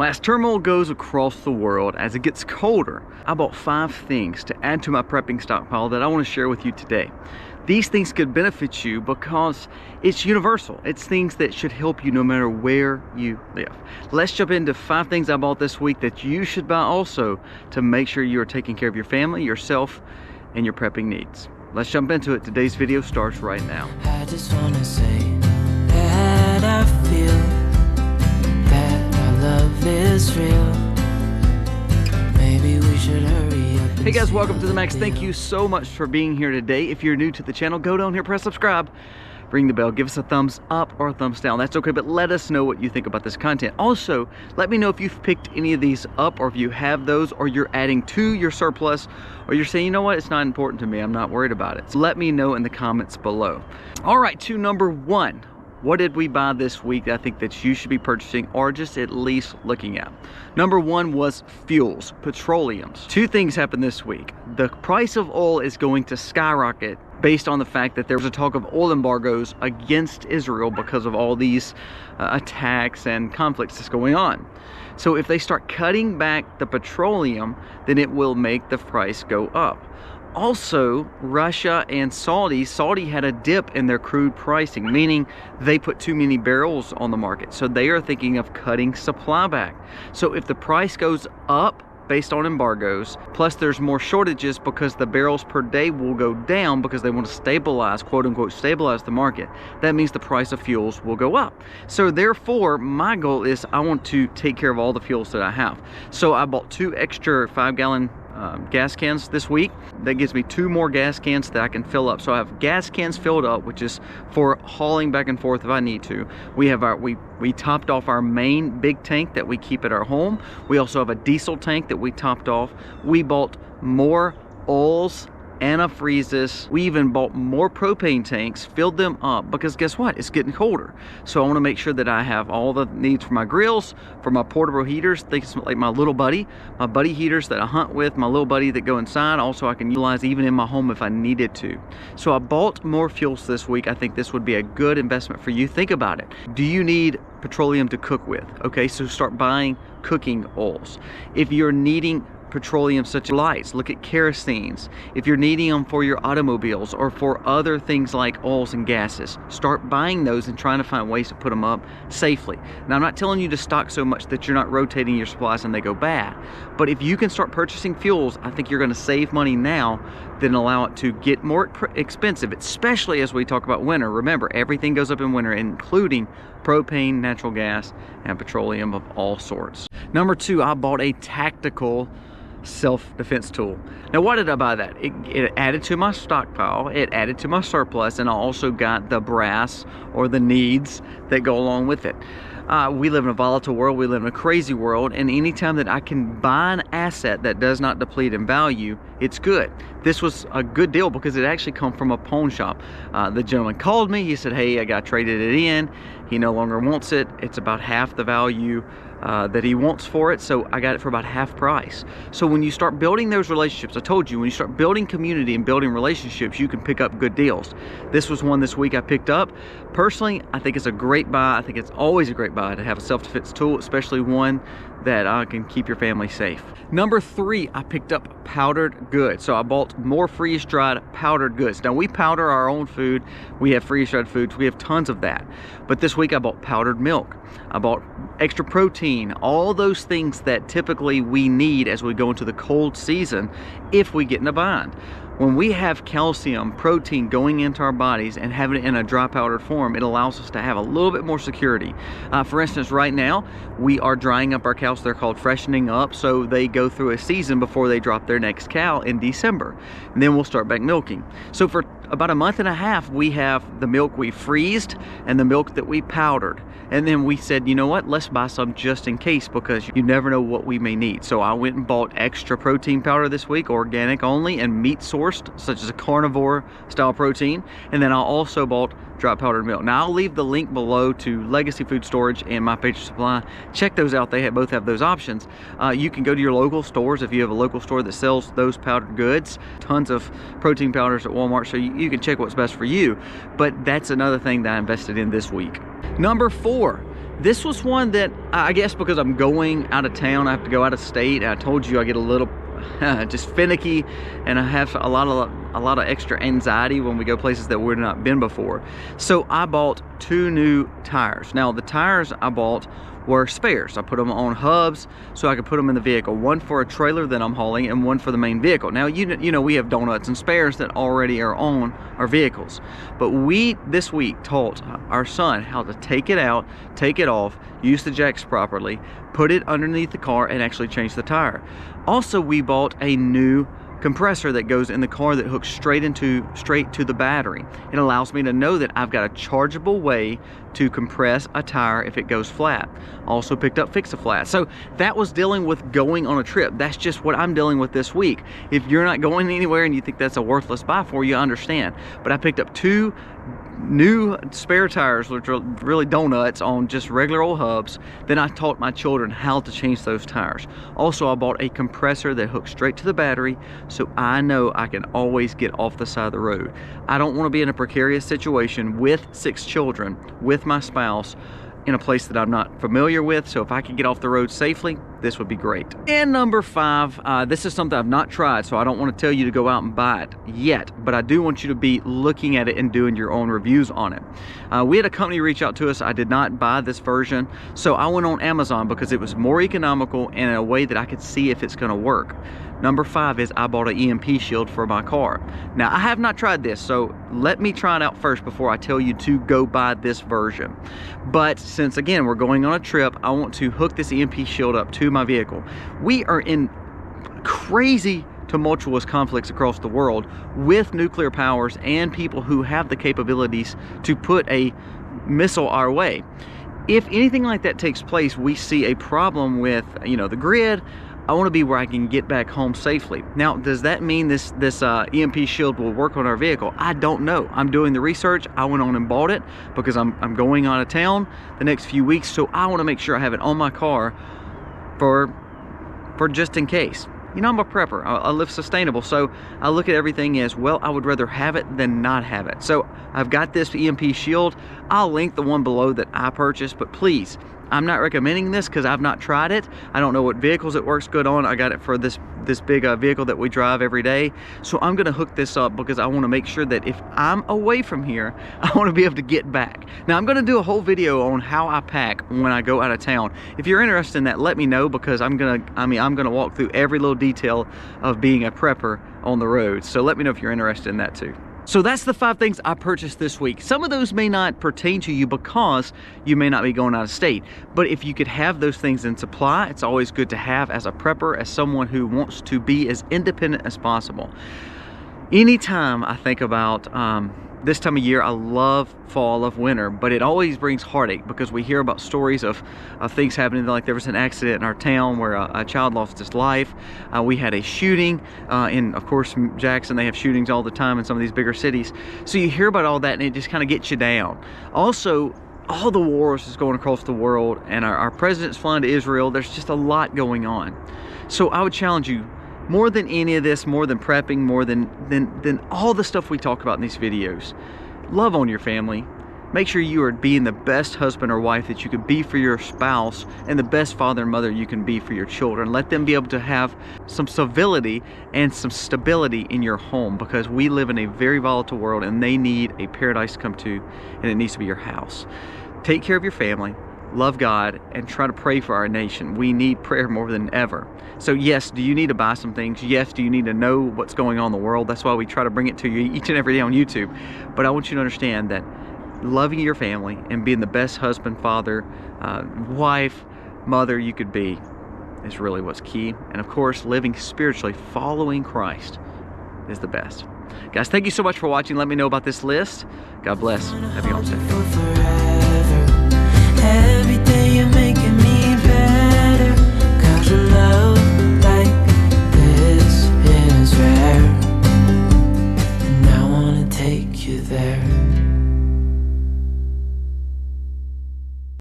Well, as turmoil goes across the world, as it gets colder, I bought 5 things to add to my prepping stockpile that I want to share with you today. These things could benefit you because it's universal. It's things that should help you no matter where you live. Let's jump into 5 things I bought this week that you should buy also to make sure you are taking care of your family, yourself, and your prepping needs. Let's jump into it. Today's video starts right now. I just wanna say that I feel that our love is real. Maybe we should hurry up. Hey guys, welcome to the Max. Thank you so much for being here today. If you're new to the channel, go down here, press subscribe, ring the bell, give us a thumbs up or a thumbs down. That's okay, but let us know what you think about this content. Also, let me know if you've picked any of these up or if you have those or you're adding to your surplus or you're saying, you know what, it's not important to me, I'm not worried about it. So let me know in the comments below. All right, to number 1. What did we buy this week that I think that you should be purchasing or just at least looking at? Number 1 was fuels, petroleums. 2 things happened this week. The price of oil is going to skyrocket based on the fact that there was a talk of oil embargoes against Israel because of all these attacks and conflicts that's going on. So if they start cutting back the petroleum, then it will make the price go up. Also, Russia and Saudi had a dip in their crude pricing, meaning they put too many barrels on the market. So they are thinking of cutting supply back. So if the price goes up based on embargoes, plus there's more shortages because the barrels per day will go down because they want to stabilize, quote unquote, stabilize the market, that means the price of fuels will go up. So therefore, my goal is I want to take care of all the fuels that I have. So I bought 2 extra 5-gallon gas cans this week. That gives me 2 more gas cans that I can fill up. So I have gas cans filled up, which is for hauling back and forth if I need to. We have our we topped off our main big tank that we keep at our home. We also have a diesel tank that we topped off. We bought more oils, antifreezes. We even bought more propane tanks, filled them up, because guess what? It's getting colder. So I want to make sure that I have all the needs for my grills, for my portable heaters, things like my buddy heaters that I hunt with, my little buddy that go inside. Also, I can utilize even in my home if I needed to. So I bought more fuels this week. I think this would be a good investment for you. Think about it. Do you need petroleum to cook with? Okay, so start buying cooking oils. If you're needing petroleum such as lights, look at kerosenes. If you're needing them for your automobiles or for other things like oils and gases, start buying those and trying to find ways to put them up safely. Now, I'm not telling you to stock so much that you're not rotating your supplies and they go bad, but if you can start purchasing fuels, I think you're going to save money now than allow it to get more expensive, especially as we talk about winter. Remember, everything goes up in winter, including propane, natural gas, and petroleum of all sorts. Number 2, I bought a tactical self-defense tool. Now, why did I buy that? It added to my stockpile, it added to my surplus, and I also got the brass or the needs that go along with it. We live in a volatile world, we live in a crazy world, and anytime that I can buy an asset that does not deplete in value, it's good. This was a good deal because it actually come from a pawn shop. The gentleman called me, he said, hey, I got traded it in, he no longer wants it, it's about half the value that he wants for it, so I got it for about half price. So when you start building those relationships, I told you, when you start building community and building relationships, you can pick up good deals. This was one this week I picked up. Personally, I think it's a great buy. I think it's always a great buy to have a self-defense tool, especially one that can keep your family safe. Number 3, I picked up powdered goods. So I bought more freeze-dried powdered goods. Now, we powder our own food. We have freeze-dried foods. We have tons of that. But this week I bought powdered milk. I bought extra protein, all those things that typically we need as we go into the cold season if we get in a bind. When we have calcium, protein going into our bodies and having it in a dry powdered form, it allows us to have a little bit more security. For instance, right now, we are drying up our cows. They're called freshening up, so they go through a season before they drop their next cow in December. And then we'll start back milking. So for about a month and a half, we have the milk we freezed and the milk that we powdered. And then we said, you know what, let's buy some just in case, because you never know what we may need. So I went and bought extra protein powder this week, organic only, and meat sourced, such as a carnivore style protein. And then I also bought dry powdered milk. Now I'll leave the link below to Legacy Food Storage and My Patriot Supply. Check those out, they both have those options. You can go to your local stores if you have a local store that sells those powdered goods. Tons of protein powders at Walmart, so you can check what's best for you. But that's another thing that I invested in this week. Number 4, This was one that I guess because I'm going out of town, I have to go out of state. I told you I get a little just finicky, and I have a lot of extra anxiety when we go places that we've not been before. So I bought 2 new tires. Now the tires I bought were spares. I put them on hubs so I could put them in the vehicle. One for a trailer that I'm hauling and one for the main vehicle. Now you know we have donuts and spares that already are on our vehicles, but we this week taught our son how to take it out, take it off, use the jacks properly, put it underneath the car, and actually change the tire. Also, we bought a new compressor that goes in the car that hooks straight to the battery. It allows me to know that I've got a chargeable way to compress a tire if it goes flat. Also picked up Fix-A-Flat. So that was dealing with going on a trip. That's just what I'm dealing with this week. If you're not going anywhere and you think that's a worthless buy for you, I understand. But I picked up 2 new spare tires, which are really donuts, on just regular old hubs. Then I taught my children how to change those tires. Also, I bought a compressor that hooks straight to the battery, so I know I can always get off the side of the road. I don't want to be in a precarious situation with 6 children, with my spouse, in a place that I'm not familiar with. So if I could get off the road safely, this would be great. And number 5, this is something I've not tried, so I don't want to tell you to go out and buy it yet, but I do want you to be looking at it and doing your own reviews on it. We had a company reach out to us. I did not buy this version, so I went on Amazon because it was more economical and in a way that I could see if it's going to work. Number 5 is I bought an EMP Shield for my car. Now, I have not tried this, so let me try it out first before I tell you to go buy this version. But since, again, we're going on a trip, I want to hook this EMP Shield up to my vehicle. We are in crazy tumultuous conflicts across the world with nuclear powers and people who have the capabilities to put a missile our way. If anything like that takes place, we see a problem with, the grid. I want to be where I can get back home safely. Now, does that mean this EMP Shield will work on our vehicle? I don't know. I'm doing the research. I went on and bought it because I'm going out of town the next few weeks, so I want to make sure I have it on my car for just in case. I'm a prepper. I live sustainable, so I look at everything as, well, I would rather have it than not have it. So I've got this EMP Shield. I'll link the one below that I purchased, but please, I'm not recommending this because I've not tried it. I don't know what vehicles it works good on. I got it for this big vehicle that we drive every day. So I'm gonna hook this up because I wanna make sure that if I'm away from here, I wanna be able to get back. Now, I'm gonna do a whole video on how I pack when I go out of town. If you're interested in that, let me know, because I'm gonna walk through every little detail of being a prepper on the road. So let me know if you're interested in that too. So that's the 5 things I purchased this week. Some of those may not pertain to you because you may not be going out of state. But if you could have those things in supply, it's always good to have as a prepper, as someone who wants to be as independent as possible. Anytime I think about this time of year, I love fall, I love winter, but it always brings heartache because we hear about stories of things happening. Like there was an accident in our town where a child lost his life. We had a shooting in, of course, Jackson. They have shootings all the time in some of these bigger cities. So you hear about all that and it just kind of gets you down. Also, all the wars is going across the world, and our president's flying to Israel. There's just a lot going on. So I would challenge you, more than any of this, more than prepping, more than all the stuff we talk about in these videos, love on your family. Make sure you are being the best husband or wife that you can be for your spouse, and the best father and mother you can be for your children. Let them be able to have some civility and some stability in your home, because we live in a very volatile world and they need a paradise to come to, and it needs to be your house. Take care of your family, love God, and try to pray for our nation. We need prayer more than ever. So yes, do you need to buy some things? Yes, do you need to know what's going on in the world? That's why we try to bring it to you each and every day on YouTube. But I want you to understand that loving your family and being the best husband, father, wife, mother you could be is really what's key. And of course, living spiritually, following Christ is the best. Guys, thank you so much for watching. Let me know about this list. God bless. Happy Homestead. Every day you're making me better, 'cause I love